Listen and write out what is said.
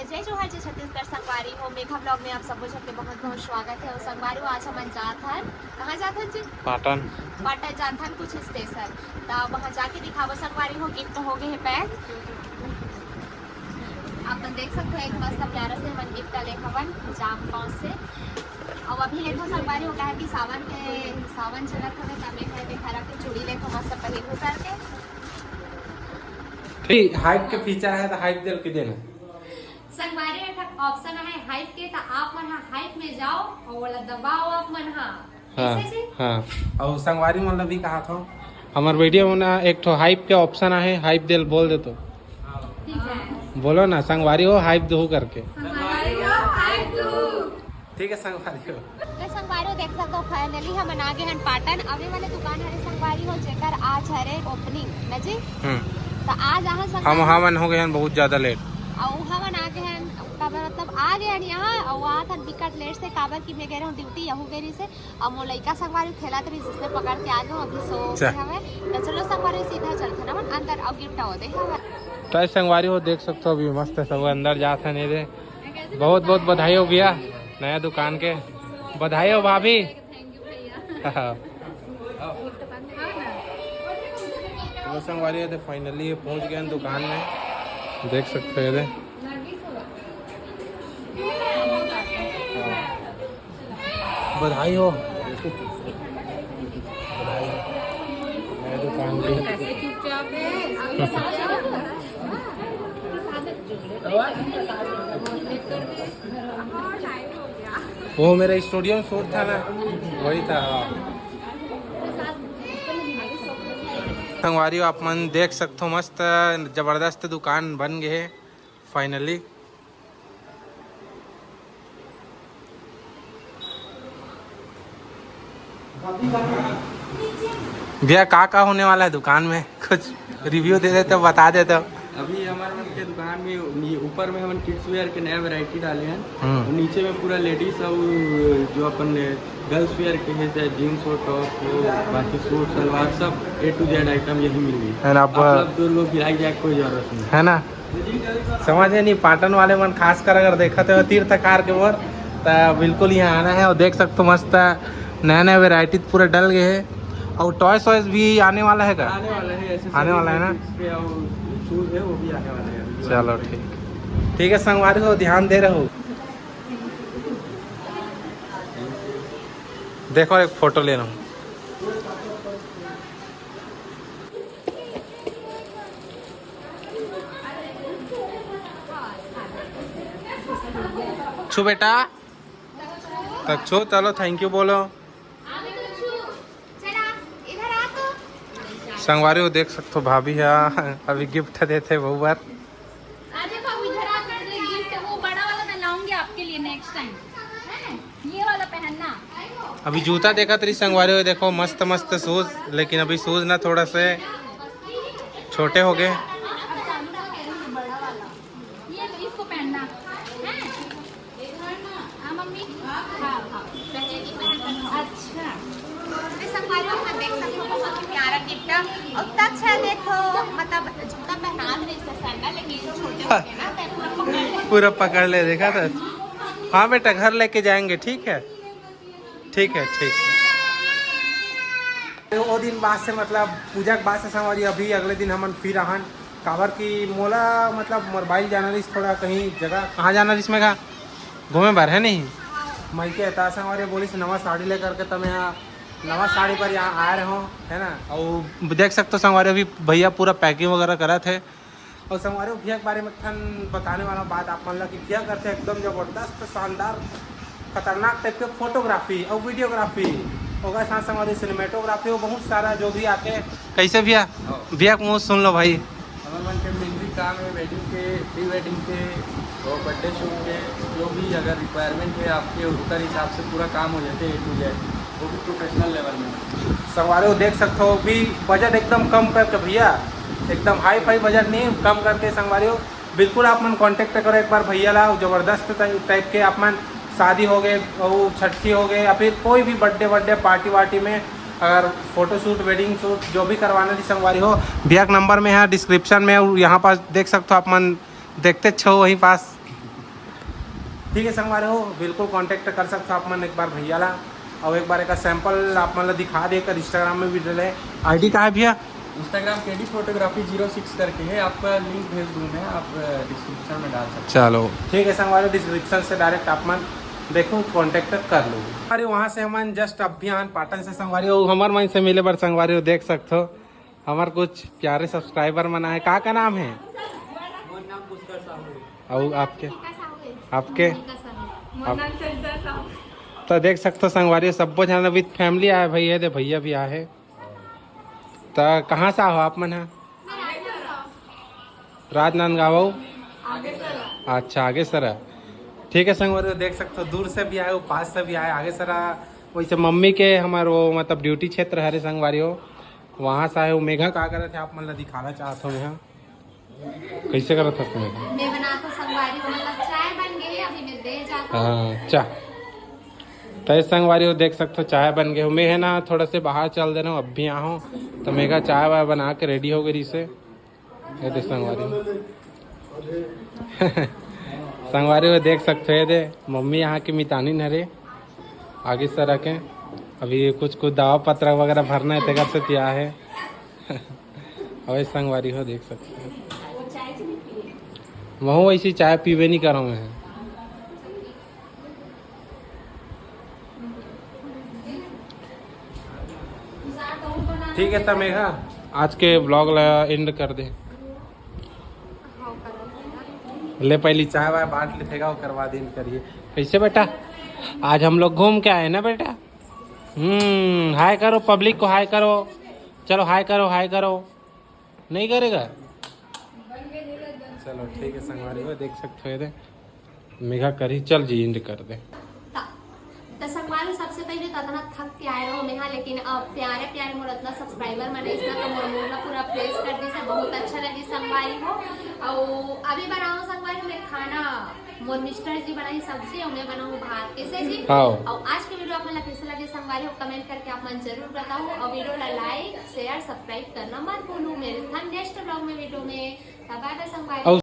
जय जोहार जय छत्तीसगढ़ संगवारी हो मेघा ब्लॉग में आप सबको सबके बहुत बहुत स्वागत है। और संगवारी हो आज हम जात हन कहाँ जात हन जी? पाटन जात हन कुछ स्टेशन तो वहाँ जाके दिखावो संगवारी हो गिफ्ट हो गए है पैक। आप देख सकते हो एक मस्त प्यारा से मन गिफ्ट ले हवन जाम पाँव से। और अभी लेखो संगवारी हो कहा कि सावन चलत हमें तमे है दिखा के चूड़ी लेखो मस्त पहन करके ठीक हाइप के फीचर है तो हाइप दिल के देना संगवारी ऑप्शन है हाइप के तो आप मन हाइप में जाओ और वाला दबाओ आप मन हाँ और संगवारी मतलब भी कहा था हमारे वीडियो में ना एक तो हाइप के ऑप्शन है हाइप दिल बोल दे तो ठीक है बोलो ना संगवारी हो हाइप दो करके संगवारी हो हाइप दो ठीक है संगवारी हो संगवारी हो देख सकते हो फाइनली हम आ गए हैं पाटन अभी वाले दुकान हरे संगवारी हो जेकर आज हरे ओपनिंग ना जी तो आज हम हो गए हैं बहुत ज्यादा लेट और हमन आ गए हैं मतलब आ गए हैं यहाँ और वहाँ था टिकट लेट से काबर की मैं गए हूँ ड्यूटी यहू गेरी से और मो लड़का संगवारी खेला तरी जिसने पकड़ के आ गए अभी सो हमें तो चलो संगवारी सीधा चलते ना अंदर और गिफ्ट हो दे तो संगवारी हो देख सकते हो अभी मस्त है सब अंदर जाते हैं नहीं बहुत बहुत बधाई हो भैया नया दुकान के बधाई हो भाभी तो संगवारी है फाइनली पहुंच गए हैं दुकान में देख सकते हो ये बधाई हो नया दुकान की वो मेरा स्टूडियो में शूट था ना वही था। संगवारी आप मन देख सकते हो मस्त जबरदस्त दुकान बन गए है फाइनली। भैया का होने वाला है दुकान में कुछ रिव्यू दे देते बता देते। अभी हमारे मन के दुकान में ऊपर में हम किड्स वेयर के नया वैरायटी डाले हैं और नीचे में पूरा लेडीज और जो अपन गर्ल्स वेयर के है जीन्स और टॉप बाकी सूट सलवार सब A to Z आइटम यही मिल गई है। अब दो लोग गिराई जाए कोई जरूरत नहीं है ना समझे नहीं पाटन वाले मन खास कर अगर देखते हो तीर्थकार के ओर तो बिल्कुल यहाँ आना है और देख सकते हो मस्त नया नया वेराइटी पूरा डल गए है और टॉयस वॉयस भी आने वाला है क्या? आने वाला है ना शूज है वो भी आने वाले हैं। चलो ठीक है संगवारी हो ध्यान दे रहे हो। देखो एक फोटो ले रहा हूँ छू बेटा तक छो चलो थैंक यू बोलो संगवारी को देख सकते हो भाभी है अभी गिफ्ट देते बहु बार आपके लिए नेक्स्ट टाइम ये वाला पहनना। अभी जूता देखा तेरी संगवारी हो देखो मस्त मस्त शूज लेकिन अभी शूज ना थोड़ा से छोटे हो गए। इसको पहनना मम्मी अच्छा देख सकते हो बहुत ही प्यारा गिफ्ट और अच्छा देखो मतलब जूता पहना रही सैंडल लेकिन छोटे हो गए ना पूरा पकड़ ले देखा था। हाँ बेटा घर लेके जाएंगे ठीक है ठीक है वो दिन बाद से मतलब पूजा के बाद से संगवारी अभी अगले दिन हम फिर आहन काबर की मोला मतलब मोबाइल जाना रही थोड़ा कहीं जगह कहाँ जाना रही इसमें का घूमे बार है नहीं मई के था संगवारी बोली से नवा साड़ी लेकर के तब यहाँ नवा साड़ी पर यहाँ आ रहे हो है ना। और देख सकते हो संगवारी अभी भैया पूरा पैकिंग वगैरह करा थे और संगवारी भैया के बारे में बताने वाला बात आप मान लो कि भैया करते हैं एकदम जबरदस्त शानदार खतरनाक टाइप के फोटोग्राफी और वीडियोग्राफी होगा साथ संगवारी सिनेमेटोग्राफी और बहुत सारा जो भी आते कैसे भैया भैया को मुँह सुन लो भाई हमारे मन के मेहंदी काम है वेडिंग के प्री वेडिंग के और बर्थडे शूट के जो भी अगर रिक्वायरमेंट है आपके उसका हिसाब से पूरा काम हो जाते हैं A to Z वो भी प्रोफेशनल लेवल में। संगवारी को देख सकते हो भी बजट एकदम कम करके भैया एकदम हाई फाई बजट नहीं कम करके संगवारी हो बिल्कुल आप मन कांटेक्ट करो एक बार भैया ला जबरदस्त टाइप के आप मन शादी हो गए और छठी हो गए या फिर कोई भी बर्थडे पार्टी वार्टी में अगर फोटोशूट वेडिंग शूट जो भी करवाना थी संगवारी हो भैया नंबर में है डिस्क्रिप्शन में और यहाँ पास देख सकते हो आप मन देखते छो वहीं पास ठीक है संगवारी हो बिल्कुल कांटेक्ट कर सकते हो आप मन एक बार भैया ला और एक बार एक सैंपल आप मन ला दिखा देकर इंस्टाग्राम में भी डले आईडी कहाँ है भैया इंस्टाग्राम केडी फोटोग्राफी 06 करके है, आपका लिंक भेज दूँ मैं, आप डिस्क्रिप्शन में डाल सकते चलो ठीक है संगवारी डिस्क्रिप्शन से डायरेक्ट आप मन देखो कांटेक्ट कर लो। अरे वहाँ से हम जस्ट अभियान पाटन से संगवारी हो हमार मन से मिले बार संगवारी हो देख सकते हो हमार कुछ प्यारे सब्सक्राइबर मना है का नाम है और आपके आपके तो देख सकते हो संगवारी सब जन विद फैमिली आए भैया दे भैया भी आए तो कहाँ से आओ आप मन है राजनांदगांव अच्छा आगे सर ठीक है संगवारी देख सकते हो दूर से भी आए हो पास से भी आए आगे सर वैसे मम्मी के हमारे वो मतलब ड्यूटी क्षेत्र हरे संगवारी हो वहाँ से आए हो। मेघा क्या कर रहे थे आप मतलब दिखाना चाहते हो यहाँ कैसे कर रहा था मैं बनाता संगवारी हो मतलब चाय बन गई अभी मैं दे जाता हाँ चाय तो संगवारी हो देख सकते हो चाय बन गए हो मैं है ना थोड़ा से बाहर चल देना अब भी यहाँ तो मेघा चाय वाय बना के रेडी हो गई से दे संगवारी संगवारी हो देख सकते हो दे मम्मी यहाँ की मितानी नरे आगे से रखें अभी कुछ दवा पत्र वगैरह भरना है तेगर से क्या है अभी संगवारी हो देख सकते हो वहाँ ऐसी चाय पीवे नहीं कर रहा हूँ मैं ठीक है तब मेघा आज के ब्लॉग एंड कर दे ले पहली चाय वाय बांट लेगा वो करवा दिन करिए कैसे बेटा आज हम लोग घूम के आए ना बेटा हाय करो पब्लिक को हाय करो चलो हाय करो नहीं करेगा चलो ठीक है संगवारी हो देख सकते हो मेघा करी चल जी एंड कर दे तो संगवारी सबसे पहले तो इतना थक के आए रहो मेहा लेकिन अब प्यारे प्यारे मोर इतना सब्सक्राइबर मैंने इसका तो मोर मोरला पूरा प्रेस कर दी से बहुत अच्छा लगी संगवारी हो और अभी बनाऊँ संगवारी में खाना मोर मिस्टर जी बनाई सब्जी और मैं बनाऊँ भात कैसे जी और आज की वीडियो आप मन कैसे लगे संगवारी हो कमेंट करके आप मन जरूर बताओ और वीडियो ला लाइक शेयर सब्सक्राइब करना मत भूलो मेरे नेक्स्ट ब्लॉग में वीडियो में बाय बाय संगवारी।